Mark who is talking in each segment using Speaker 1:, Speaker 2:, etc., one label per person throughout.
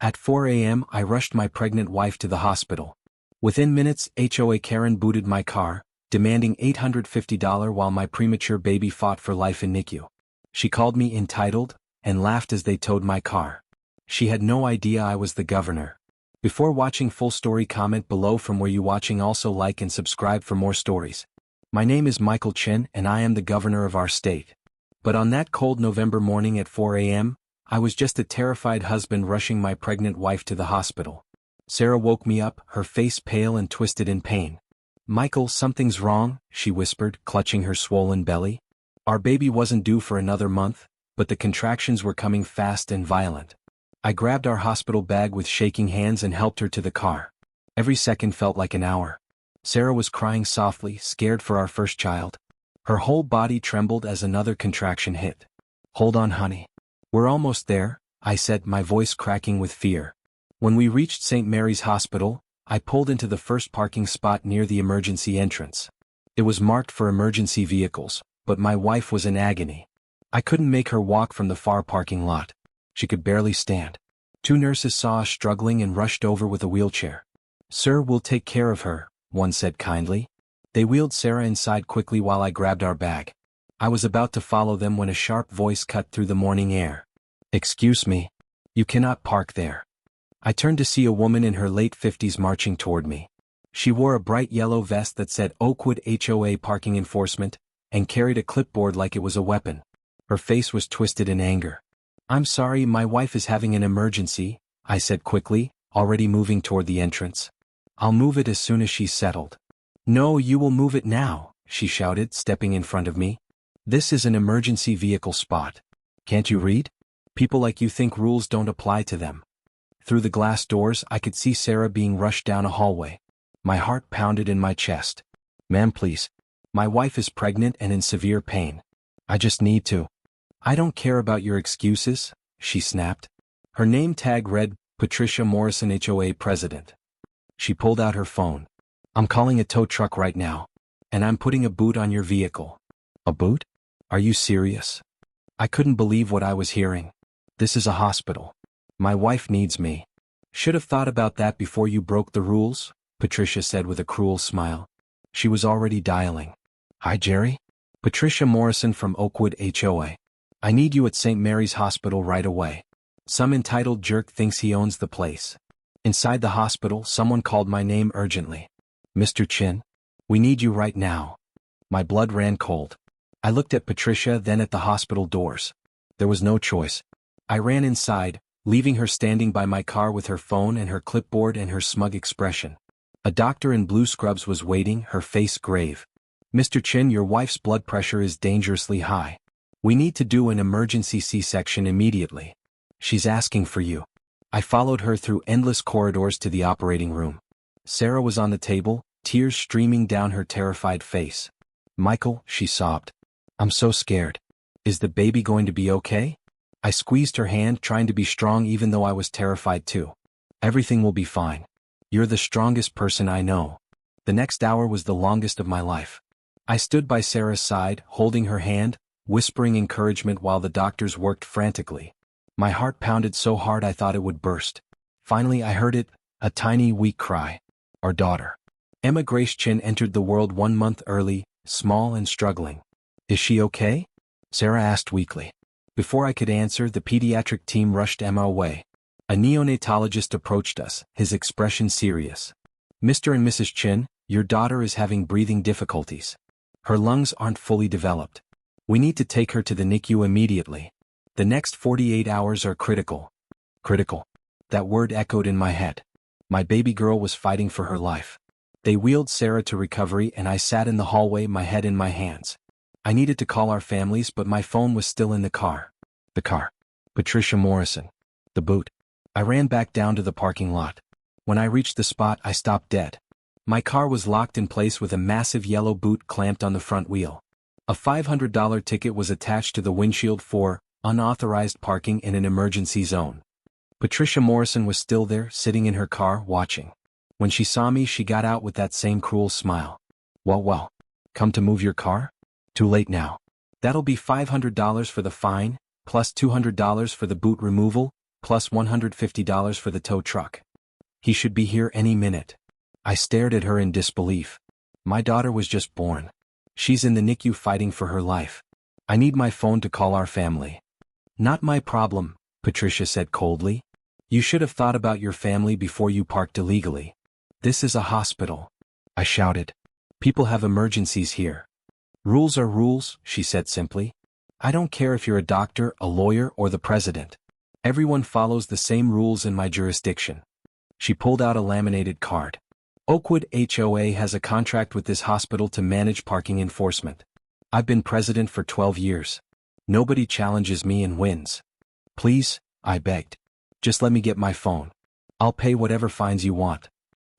Speaker 1: At 4 a.m. I rushed my pregnant wife to the hospital. Within minutes, HOA Karen booted my car, demanding $850 while my premature baby fought for life in NICU. She called me entitled, and laughed as they towed my car. She had no idea I was the governor. Before watching full story, comment below from where you watching. Also like and subscribe for more stories. My name is Michael Chin and I am the governor of our state. But on that cold November morning at 4 a.m., I was just a terrified husband rushing my pregnant wife to the hospital. Sarah woke me up, her face pale and twisted in pain. "Michael, something's wrong," she whispered, clutching her swollen belly. Our baby wasn't due for another month, but the contractions were coming fast and violent. I grabbed our hospital bag with shaking hands and helped her to the car. Every second felt like an hour. Sarah was crying softly, scared for our first child. Her whole body trembled as another contraction hit. "Hold on, honey. We're almost there," I said, my voice cracking with fear. When we reached St. Mary's Hospital, I pulled into the first parking spot near the emergency entrance. It was marked for emergency vehicles, but my wife was in agony. I couldn't make her walk from the far parking lot. She could barely stand. 2 nurses saw us struggling and rushed over with a wheelchair. "Sir, we'll take care of her," one said kindly. They wheeled Sarah inside quickly while I grabbed our bag. I was about to follow them when a sharp voice cut through the morning air. "Excuse me. You cannot park there." I turned to see a woman in her late 50s marching toward me. She wore a bright yellow vest that said Oakwood HOA Parking Enforcement, and carried a clipboard like it was a weapon. Her face was twisted in anger. "I'm sorry, my wife is having an emergency," I said quickly, already moving toward the entrance. "I'll move it as soon as she's settled." "No, you will move it now," she shouted, stepping in front of me. "This is an emergency vehicle spot. Can't you read? People like you think rules don't apply to them." Through the glass doors, I could see Sarah being rushed down a hallway. My heart pounded in my chest. "Ma'am, please. My wife is pregnant and in severe pain. I just need to." "I don't care about your excuses," she snapped. Her name tag read, Patricia Morrison, HOA President. She pulled out her phone. "I'm calling a tow truck right now. And I'm putting a boot on your vehicle." "A boot? Are you serious?" I couldn't believe what I was hearing. "This is a hospital. My wife needs me." "Should have thought about that before you broke the rules," Patricia said with a cruel smile. She was already dialing. "Hi, Jerry. Patricia Morrison from Oakwood HOA. I need you at St. Mary's Hospital right away. Some entitled jerk thinks he owns the place." Inside the hospital, someone called my name urgently. "Mr. Chin, we need you right now." My blood ran cold. I looked at Patricia, then at the hospital doors. There was no choice. I ran inside, leaving her standing by my car with her phone and her clipboard and her smug expression. A doctor in blue scrubs was waiting, her face grave. "Mr. Chin, your wife's blood pressure is dangerously high. We need to do an emergency C-section immediately. She's asking for you." I followed her through endless corridors to the operating room. Sarah was on the table, tears streaming down her terrified face. "Michael," she sobbed. "I'm so scared. Is the baby going to be okay?" I squeezed her hand, trying to be strong even though I was terrified too. "Everything will be fine. You're the strongest person I know." The next hour was the longest of my life. I stood by Sarah's side, holding her hand, whispering encouragement while the doctors worked frantically. My heart pounded so hard I thought it would burst. Finally I heard it, a tiny, weak cry. Our daughter. Emma Grace Chin entered the world 1 month early, small and struggling. "Is she okay?" Sarah asked weakly. Before I could answer, the pediatric team rushed Emma away. A neonatologist approached us, his expression serious. "Mr. and Mrs. Chin, your daughter is having breathing difficulties. Her lungs aren't fully developed. We need to take her to the NICU immediately. The next 48 hours are critical." Critical. That word echoed in my head. My baby girl was fighting for her life. They wheeled Sarah to recovery and I sat in the hallway, my head in my hands. I needed to call our families, but my phone was still in the car. The car. Patricia Morrison. The boot. I ran back down to the parking lot. When I reached the spot, I stopped dead. My car was locked in place with a massive yellow boot clamped on the front wheel. A $500 ticket was attached to the windshield for unauthorized parking in an emergency zone. Patricia Morrison was still there, sitting in her car, watching. When she saw me, she got out with that same cruel smile. Well, come to move your car? Too late now. That'll be $500 for the fine, plus $200 for the boot removal," plus $150 for the tow truck. He should be here any minute. I stared at her in disbelief. My daughter was just born. She's in the NICU fighting for her life. I need my phone to call our family. Not my problem, Patricia said coldly. You should have thought about your family before you parked illegally. This is a hospital. I shouted. People have emergencies here. Rules are rules, she said simply. I don't care if you're a doctor, a lawyer, or the president. Everyone follows the same rules in my jurisdiction. She pulled out a laminated card. Oakwood HOA has a contract with this hospital to manage parking enforcement. I've been president for 12 years. Nobody challenges me and wins. Please, I begged. Just let me get my phone. I'll pay whatever fines you want.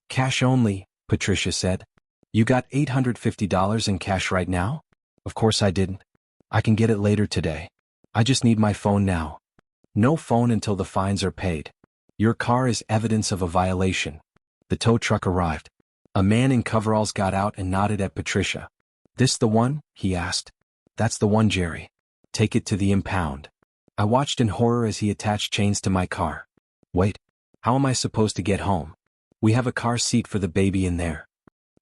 Speaker 1: Cash only, Patricia said. You got $850 in cash right now? Of course I didn't. I can get it later today. I just need my phone now. No phone until the fines are paid. Your car is evidence of a violation. The tow truck arrived. A man in coveralls got out and nodded at Patricia. This the one? He asked. That's the one, Jerry. Take it to the impound. I watched in horror as he attached chains to my car. Wait. How am I supposed to get home? We have a car seat for the baby in there.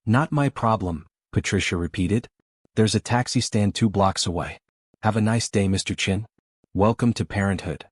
Speaker 1: Not my problem, Patricia repeated. There's a taxi stand 2 blocks away. Have a nice day, Mr. Chin. Welcome to parenthood.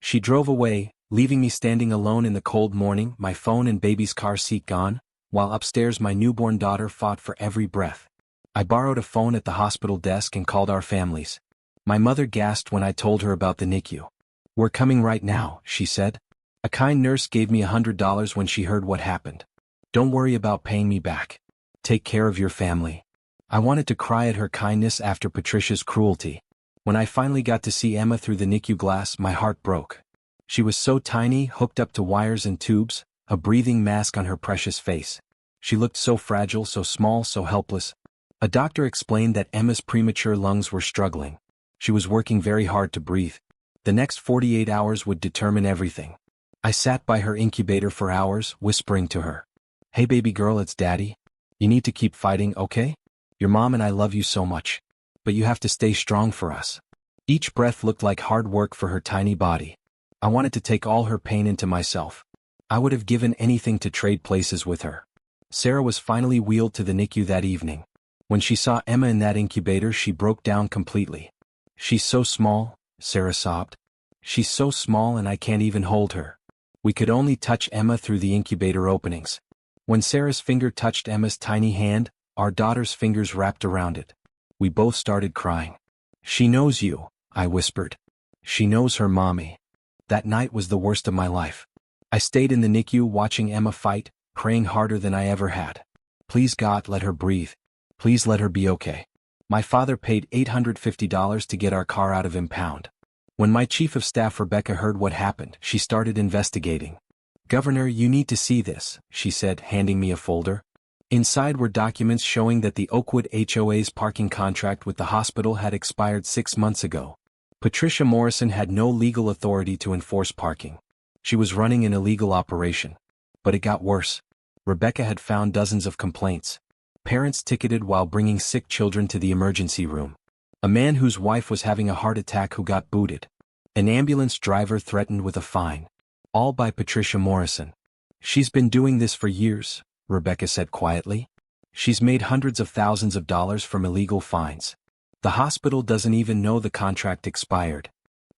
Speaker 1: She drove away, leaving me standing alone in the cold morning, my phone and baby's car seat gone, while upstairs my newborn daughter fought for every breath. I borrowed a phone at the hospital desk and called our families. My mother gasped when I told her about the NICU. We're coming right now, she said. A kind nurse gave me $100 when she heard what happened. Don't worry about paying me back. Take care of your family. I wanted to cry at her kindness after Patricia's cruelty. When I finally got to see Emma through the NICU glass, my heart broke. She was so tiny, hooked up to wires and tubes, a breathing mask on her precious face. She looked so fragile, so small, so helpless. A doctor explained that Emma's premature lungs were struggling. She was working very hard to breathe. The next 48 hours would determine everything. I sat by her incubator for hours, whispering to her. Hey baby girl, it's Daddy. You need to keep fighting, okay? Your mom and I love you so much. But you have to stay strong for us. Each breath looked like hard work for her tiny body. I wanted to take all her pain into myself. I would have given anything to trade places with her. Sarah was finally wheeled to the NICU that evening. When she saw Emma in that incubator, she broke down completely. She's so small, Sarah sobbed. She's so small and I can't even hold her. We could only touch Emma through the incubator openings. When Sarah's finger touched Emma's tiny hand, our daughter's fingers wrapped around it. We both started crying. She knows you, I whispered. She knows her mommy. That night was the worst of my life. I stayed in the NICU watching Emma fight, praying harder than I ever had. Please God, let her breathe. Please let her be okay. My father paid $850 to get our car out of impound. When my chief of staff Rebecca heard what happened, she started investigating. Governor, you need to see this, she said, handing me a folder. Inside were documents showing that the Oakwood HOA's parking contract with the hospital had expired 6 months ago. Patricia Morrison had no legal authority to enforce parking. She was running an illegal operation. But it got worse. Rebecca had found dozens of complaints. Parents ticketed while bringing sick children to the emergency room. A man whose wife was having a heart attack who got booted. An ambulance driver threatened with a fine. All by Patricia Morrison. She's been doing this for years, Rebecca said quietly. She's made hundreds of thousands of dollars from illegal fines. The hospital doesn't even know the contract expired.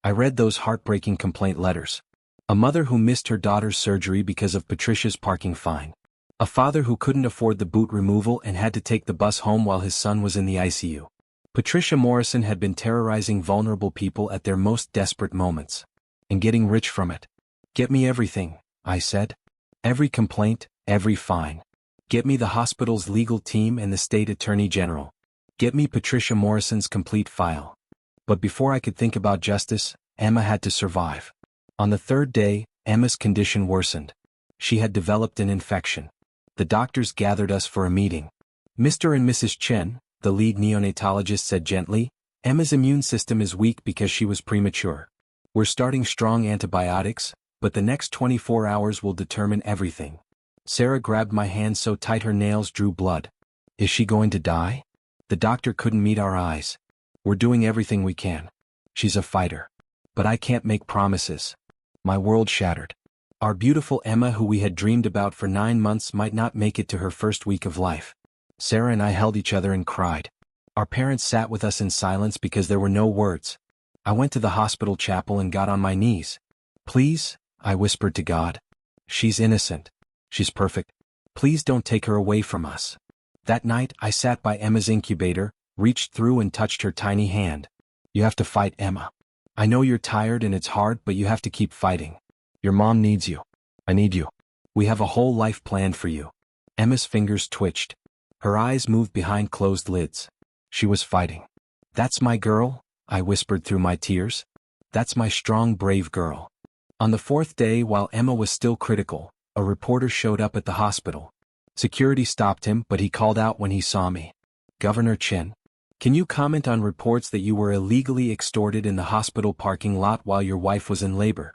Speaker 1: I read those heartbreaking complaint letters. A mother who missed her daughter's surgery because of Patricia's parking fine. A father who couldn't afford the boot removal and had to take the bus home while his son was in the ICU. Patricia Morrison had been terrorizing vulnerable people at their most desperate moments. And getting rich from it. Get me everything, I said. Every complaint, every fine. Get me the hospital's legal team and the state attorney general. Get me Patricia Morrison's complete file. But before I could think about justice, Emma had to survive. On the 3rd day, Emma's condition worsened. She had developed an infection. The doctors gathered us for a meeting. Mr. and Mrs. Chen, the lead neonatologist said gently, Emma's immune system is weak because she was premature. We're starting strong antibiotics, but the next 24 hours will determine everything. Sarah grabbed my hand so tight her nails drew blood. Is she going to die? The doctor couldn't meet our eyes. We're doing everything we can. She's a fighter. But I can't make promises. My world shattered. Our beautiful Emma, who we had dreamed about for 9 months, might not make it to her first week of life. Sarah and I held each other and cried. Our parents sat with us in silence because there were no words. I went to the hospital chapel and got on my knees. Please, I whispered to God. She's innocent. She's perfect. Please don't take her away from us. That night, I sat by Emma's incubator, reached through and touched her tiny hand. You have to fight, Emma. I know you're tired and it's hard, but you have to keep fighting. Your mom needs you. I need you. We have a whole life planned for you. Emma's fingers twitched. Her eyes moved behind closed lids. She was fighting. That's my girl, I whispered through my tears. That's my strong, brave girl. On the 4th day, while Emma was still critical, a reporter showed up at the hospital. Security stopped him, but he called out when he saw me. Governor Chin, can you comment on reports that you were illegally extorted in the hospital parking lot while your wife was in labor?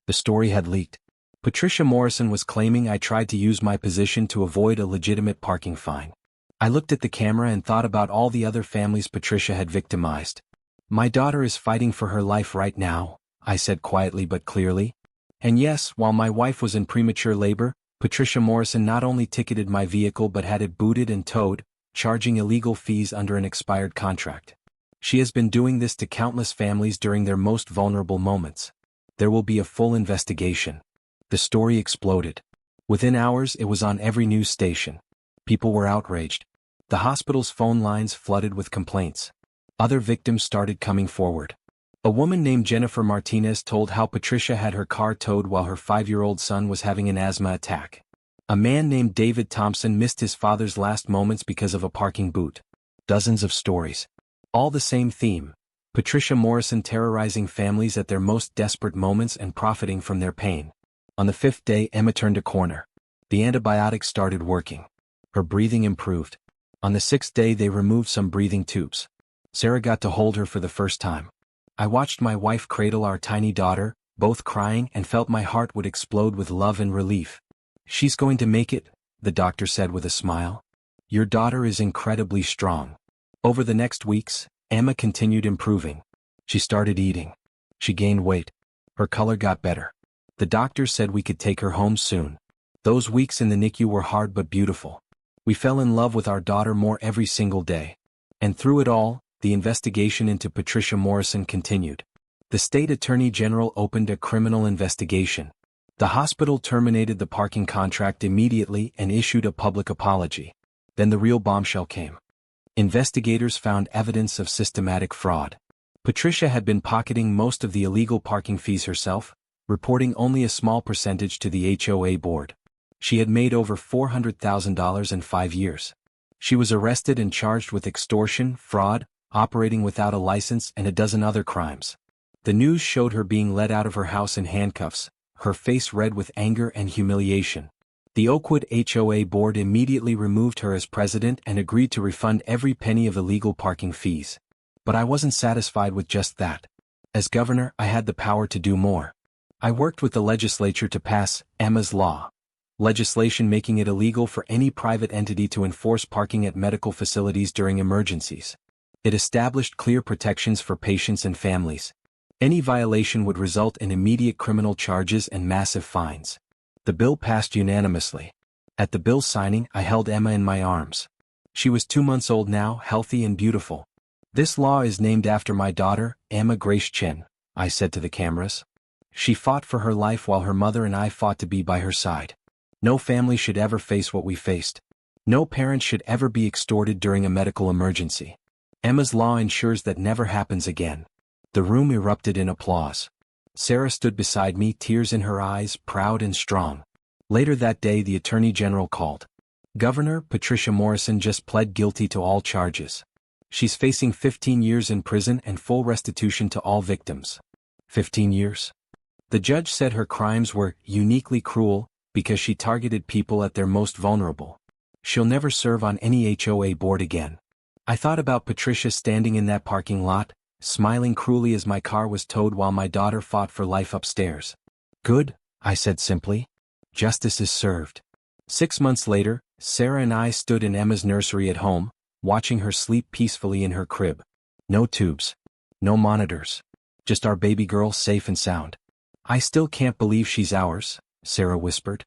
Speaker 1: The story had leaked. Patricia Morrison was claiming I tried to use my position to avoid a legitimate parking fine. I looked at the camera and thought about all the other families Patricia had victimized. My daughter is fighting for her life right now, I said quietly but clearly. And yes, while my wife was in premature labor, Patricia Morrison not only ticketed my vehicle but had it booted and towed, charging illegal fees under an expired contract. She has been doing this to countless families during their most vulnerable moments. There will be a full investigation. The story exploded. Within hours, it was on every news station. People were outraged. The hospital's phone lines flooded with complaints. Other victims started coming forward. A woman named Jennifer Martinez told how Patricia had her car towed while her 5-year-old son was having an asthma attack. A man named David Thompson missed his father's last moments because of a parking boot. Dozens of stories. All the same theme. Patricia Morrison terrorizing families at their most desperate moments and profiting from their pain. On the 5th day, Emma turned a corner. The antibiotics started working. Her breathing improved. On the 6th day, they removed some breathing tubes. Sarah got to hold her for the first time. I watched my wife cradle our tiny daughter, both crying, and felt my heart would explode with love and relief. She's going to make it, the doctor said with a smile. Your daughter is incredibly strong. Over the next weeks, Emma continued improving. She started eating. She gained weight. Her color got better. The doctor said we could take her home soon. Those weeks in the NICU were hard but beautiful. We fell in love with our daughter more every single day. And through it all, the investigation into Patricia Morrison continued. The state attorney general opened a criminal investigation. The hospital terminated the parking contract immediately and issued a public apology. Then the real bombshell came. Investigators found evidence of systematic fraud. Patricia had been pocketing most of the illegal parking fees herself, reporting only a small percentage to the HOA board. She had made over $400,000 in 5 years. She was arrested and charged with extortion, fraud, operating without a license, and a dozen other crimes. The news showed her being led out of her house in handcuffs, her face red with anger and humiliation. The Oakwood HOA board immediately removed her as president and agreed to refund every penny of illegal parking fees. But I wasn't satisfied with just that. As governor, I had the power to do more. I worked with the legislature to pass Emma's Law, legislation making it illegal for any private entity to enforce parking at medical facilities during emergencies. It established clear protections for patients and families. Any violation would result in immediate criminal charges and massive fines. The bill passed unanimously. At the bill signing, I held Emma in my arms. She was 2 months old now, healthy and beautiful. This law is named after my daughter, Emma Grace Chin, I said to the cameras. She fought for her life while her mother and I fought to be by her side. No family should ever face what we faced. No parent should ever be extorted during a medical emergency. Emma's law ensures that never happens again. The room erupted in applause. Sarah stood beside me, tears in her eyes, proud and strong. Later that day, the Attorney General called. Governor, Patricia Morrison just pled guilty to all charges. She's facing 15 years in prison and full restitution to all victims. 15 years? The judge said her crimes were uniquely cruel because she targeted people at their most vulnerable. She'll never serve on any HOA board again. I thought about Patricia standing in that parking lot, smiling cruelly as my car was towed while my daughter fought for life upstairs. Good, I said simply. Justice is served. 6 months later, Sarah and I stood in Emma's nursery at home, watching her sleep peacefully in her crib. No tubes. No monitors. Just our baby girl safe and sound. I still can't believe she's ours, Sarah whispered.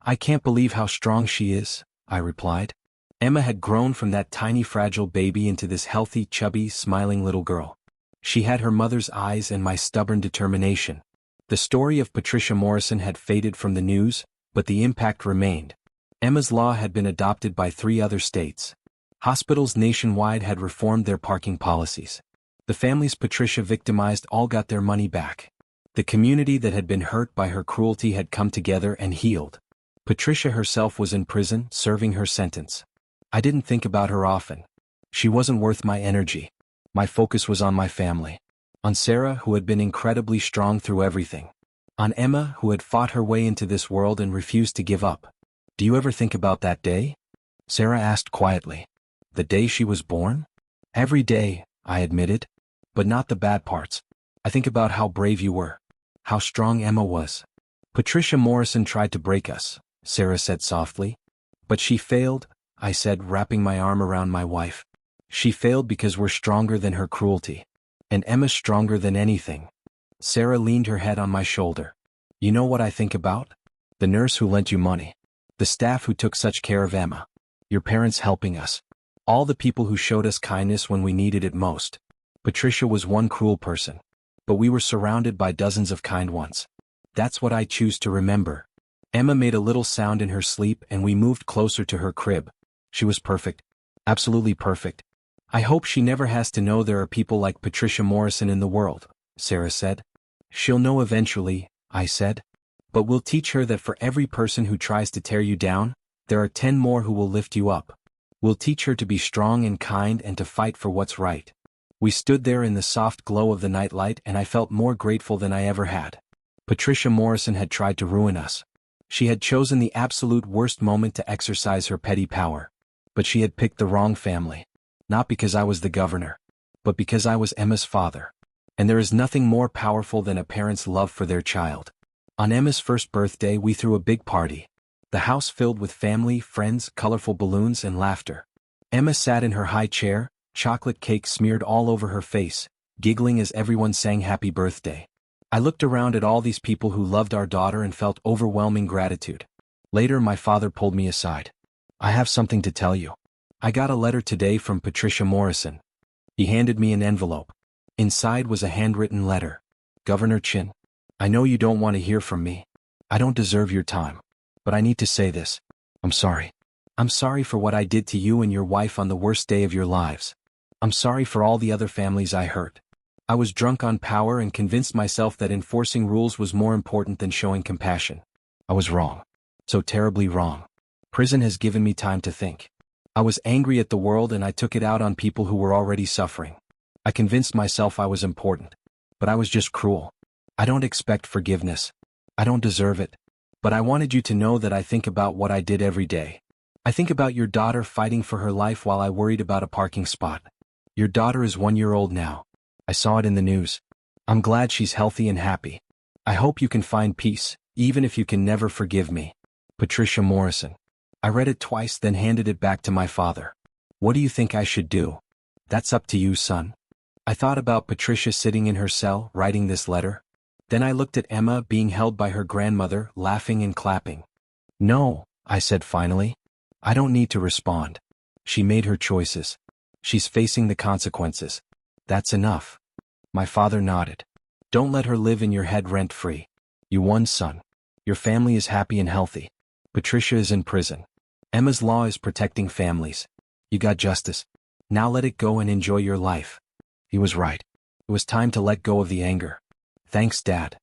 Speaker 1: I can't believe how strong she is, I replied. Emma had grown from that tiny fragile baby into this healthy, chubby, smiling little girl. She had her mother's eyes and my stubborn determination. The story of Patricia Morrison had faded from the news, but the impact remained. Emma's law had been adopted by 3 other states. Hospitals nationwide had reformed their parking policies. The families Patricia victimized all got their money back. The community that had been hurt by her cruelty had come together and healed. Patricia herself was in prison, serving her sentence. I didn't think about her often. She wasn't worth my energy. My focus was on my family. On Sarah, who had been incredibly strong through everything. On Emma, who had fought her way into this world and refused to give up. Do you ever think about that day? Sarah asked quietly. The day she was born? Every day, I admitted. But not the bad parts. I think about how brave you were. How strong Emma was. Patricia Morrison tried to break us, Sarah said softly. But she failed, I said, wrapping my arm around my wife. She failed because we're stronger than her cruelty. And Emma's stronger than anything. Sarah leaned her head on my shoulder. You know what I think about? The nurse who lent you money. The staff who took such care of Emma. Your parents helping us. All the people who showed us kindness when we needed it most. Patricia was one cruel person. But we were surrounded by dozens of kind ones. That's what I choose to remember. Emma made a little sound in her sleep and we moved closer to her crib. She was perfect. Absolutely perfect. I hope she never has to know there are people like Patricia Morrison in the world, Sarah said. She'll know eventually, I said. But we'll teach her that for every person who tries to tear you down, there are 10 more who will lift you up. We'll teach her to be strong and kind and to fight for what's right. We stood there in the soft glow of the nightlight and I felt more grateful than I ever had. Patricia Morrison had tried to ruin us. She had chosen the absolute worst moment to exercise her petty power. But she had picked the wrong family. Not because I was the governor, but because I was Emma's father. And there is nothing more powerful than a parent's love for their child. On Emma's first birthday we threw a big party. The house filled with family, friends, colorful balloons and laughter. Emma sat in her high chair, chocolate cake smeared all over her face, giggling as everyone sang happy birthday. I looked around at all these people who loved our daughter and felt overwhelming gratitude. Later my father pulled me aside. I have something to tell you. I got a letter today from Patricia Morrison. He handed me an envelope. Inside was a handwritten letter. Governor Chin, I know you don't want to hear from me. I don't deserve your time. But I need to say this. I'm sorry. I'm sorry for what I did to you and your wife on the worst day of your lives. I'm sorry for all the other families I hurt. I was drunk on power and convinced myself that enforcing rules was more important than showing compassion. I was wrong. So terribly wrong. Prison has given me time to think. I was angry at the world and I took it out on people who were already suffering. I convinced myself I was important. But I was just cruel. I don't expect forgiveness. I don't deserve it. But I wanted you to know that I think about what I did every day. I think about your daughter fighting for her life while I worried about a parking spot. Your daughter is 1 year old now. I saw it in the news. I'm glad she's healthy and happy. I hope you can find peace, even if you can never forgive me. Patricia Morrison. I read it twice then handed it back to my father. What do you think I should do? That's up to you, son. I thought about Patricia sitting in her cell, writing this letter. Then I looked at Emma being held by her grandmother, laughing and clapping. No, I said finally. I don't need to respond. She made her choices. She's facing the consequences. That's enough. My father nodded. Don't let her live in your head rent-free. You won, son. Your family is happy and healthy. Patricia is in prison. Emma's law is protecting families. You got justice. Now let it go and enjoy your life. He was right. It was time to let go of the anger. Thanks, Dad.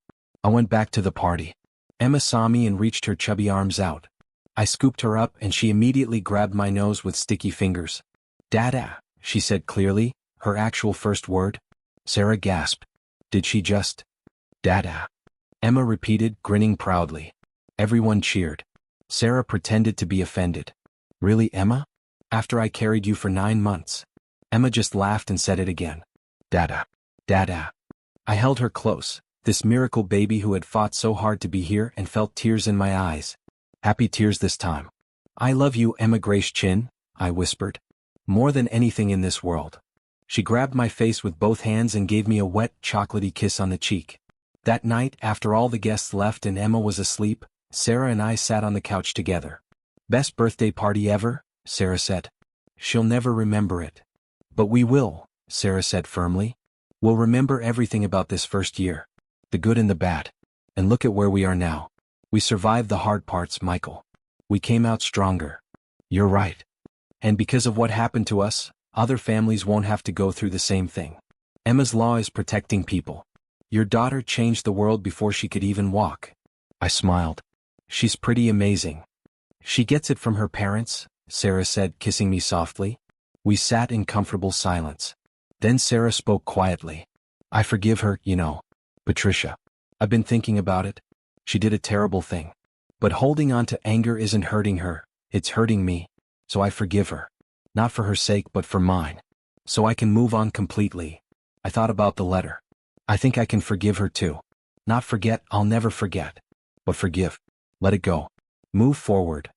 Speaker 1: I went back to the party. Emma saw me and reached her chubby arms out. I scooped her up and she immediately grabbed my nose with sticky fingers. Dada, she said clearly, her actual first word. Sarah gasped. Did she just? Dada. Emma repeated, grinning proudly. Everyone cheered. Sarah pretended to be offended. Really, Emma? After I carried you for 9 months. Emma just laughed and said it again. Dada. Dada. I held her close, this miracle baby who had fought so hard to be here and felt tears in my eyes. Happy tears this time. I love you, Emma Grace Chin, I whispered. More than anything in this world. She grabbed my face with both hands and gave me a wet, chocolatey kiss on the cheek. That night, after all the guests left and Emma was asleep, Sarah and I sat on the couch together. "Best birthday party ever," Sarah said. "She'll never remember it." "But we will," Sarah said firmly. "We'll remember everything about this first year. The good and the bad. And look at where we are now. We survived the hard parts, Michael. We came out stronger." "You're right. And because of what happened to us, other families won't have to go through the same thing. Emma's law is protecting people. Your daughter changed the world before she could even walk." I smiled. "She's pretty amazing." "She gets it from her parents," Sarah said, kissing me softly. We sat in comfortable silence. Then Sarah spoke quietly. "I forgive her, you know, Patricia. I've been thinking about it. She did a terrible thing. But holding on to anger isn't hurting her, it's hurting me. So I forgive her. Not for her sake but for mine. So I can move on completely." I thought about the letter. I think I can forgive her too. Not forget, I'll never forget. But forgive. Let it go. Move forward.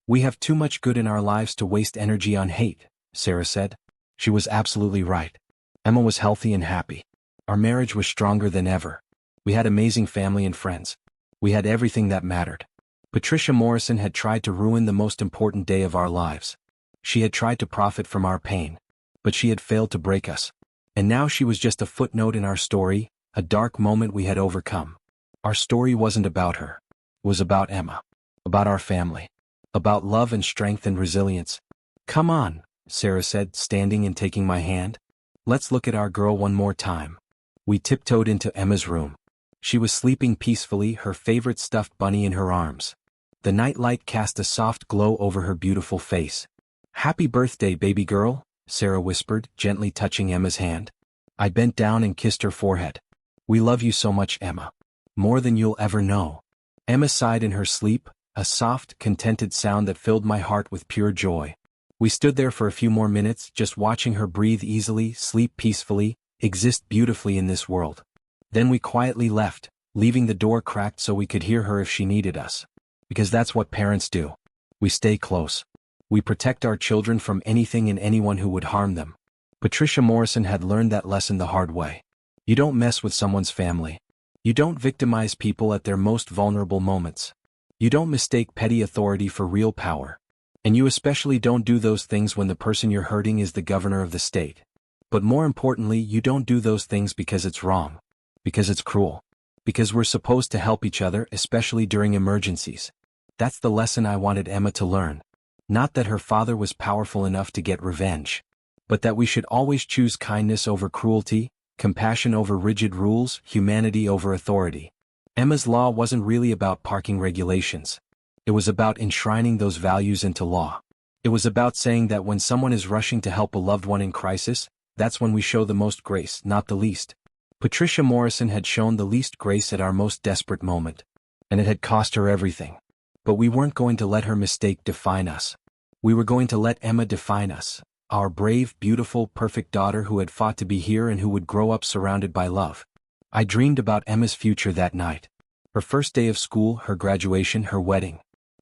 Speaker 1: "We have too much good in our lives to waste energy on hate," Sarah said. She was absolutely right. Emma was healthy and happy. Our marriage was stronger than ever. We had amazing family and friends. We had everything that mattered. Patricia Morrison had tried to ruin the most important day of our lives. She had tried to profit from our pain. But she had failed to break us. And now she was just a footnote in our story, a dark moment we had overcome. Our story wasn't about her. It was about Emma. About our family. About love and strength and resilience. "Come on," Sarah said, standing and taking my hand. "Let's look at our girl one more time." We tiptoed into Emma's room. She was sleeping peacefully, her favorite stuffed bunny in her arms. The nightlight cast a soft glow over her beautiful face. "Happy birthday, baby girl," Sarah whispered, gently touching Emma's hand. I bent down and kissed her forehead. "We love you so much, Emma. More than you'll ever know." Emma sighed in her sleep, a soft, contented sound that filled my heart with pure joy. We stood there for a few more minutes, just watching her breathe easily, sleep peacefully, exist beautifully in this world. Then we quietly left, leaving the door cracked so we could hear her if she needed us. Because that's what parents do. We stay close. We protect our children from anything and anyone who would harm them. Patricia Morrison had learned that lesson the hard way. You don't mess with someone's family. You don't victimize people at their most vulnerable moments. You don't mistake petty authority for real power. And you especially don't do those things when the person you're hurting is the governor of the state. But more importantly, you don't do those things because it's wrong. Because it's cruel. Because we're supposed to help each other, especially during emergencies. That's the lesson I wanted Emma to learn. Not that her father was powerful enough to get revenge. But that we should always choose kindness over cruelty, compassion over rigid rules, humanity over authority. Emma's law wasn't really about parking regulations. It was about enshrining those values into law. It was about saying that when someone is rushing to help a loved one in crisis, that's when we show the most grace, not the least. Patricia Morrison had shown the least grace at our most desperate moment. And it had cost her everything. But we weren't going to let her mistake define us. We were going to let Emma define us. Our brave, beautiful, perfect daughter who had fought to be here and who would grow up surrounded by love. I dreamed about Emma's future that night. Her first day of school, her graduation, her wedding.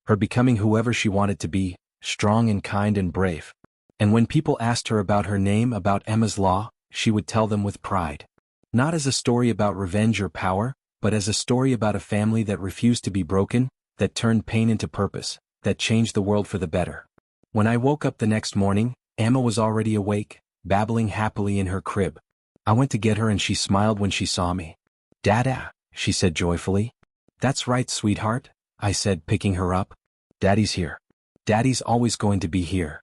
Speaker 1: Her becoming whoever she wanted to be, strong and kind and brave. And when people asked her about her name, about Emma's law, she would tell them with pride. Not as a story about revenge or power, but as a story about a family that refused to be broken, that turned pain into purpose, that changed the world for the better. When I woke up the next morning, Emma was already awake, babbling happily in her crib. I went to get her and she smiled when she saw me. "Dada," she said joyfully. "That's right, sweetheart," I said, picking her up. "Daddy's here. Daddy's always going to be here."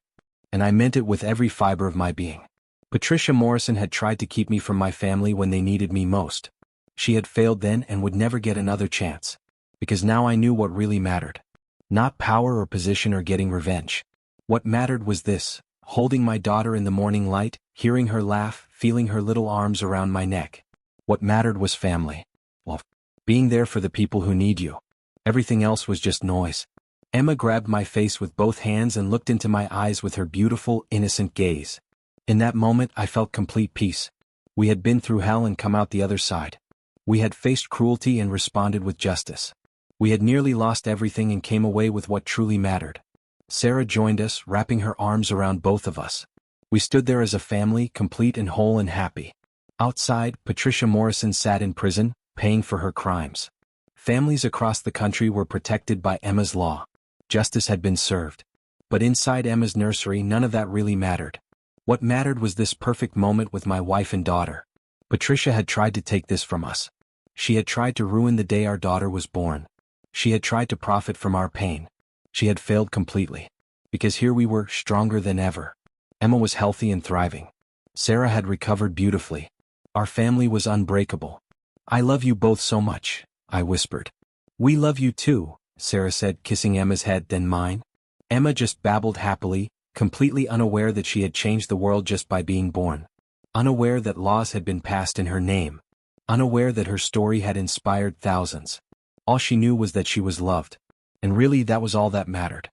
Speaker 1: And I meant it with every fiber of my being. Patricia Morrison had tried to keep me from my family when they needed me most. She had failed then and would never get another chance. Because now I knew what really mattered. Not power or position or getting revenge. What mattered was this, holding my daughter in the morning light, hearing her laugh, feeling her little arms around my neck. What mattered was family. Well, being there for the people who need you. Everything else was just noise. Emma grabbed my face with both hands and looked into my eyes with her beautiful, innocent gaze. In that moment I felt complete peace. We had been through hell and come out the other side. We had faced cruelty and responded with justice. We had nearly lost everything and came away with what truly mattered. Sarah joined us, wrapping her arms around both of us. We stood there as a family, complete and whole and happy. Outside, Patricia Morrison sat in prison, paying for her crimes. Families across the country were protected by Emma's law. Justice had been served. But inside Emma's nursery, none of that really mattered. What mattered was this perfect moment with my wife and daughter. Patricia had tried to take this from us. She had tried to ruin the day our daughter was born. She had tried to profit from our pain. She had failed completely. Because here we were, stronger than ever. Emma was healthy and thriving. Sarah had recovered beautifully. Our family was unbreakable. "I love you both so much," I whispered. "We love you too," Sarah said, kissing Emma's head, then mine. Emma just babbled happily, completely unaware that she had changed the world just by being born. Unaware that laws had been passed in her name. Unaware that her story had inspired thousands. All she knew was that she was loved. And really, that was all that mattered.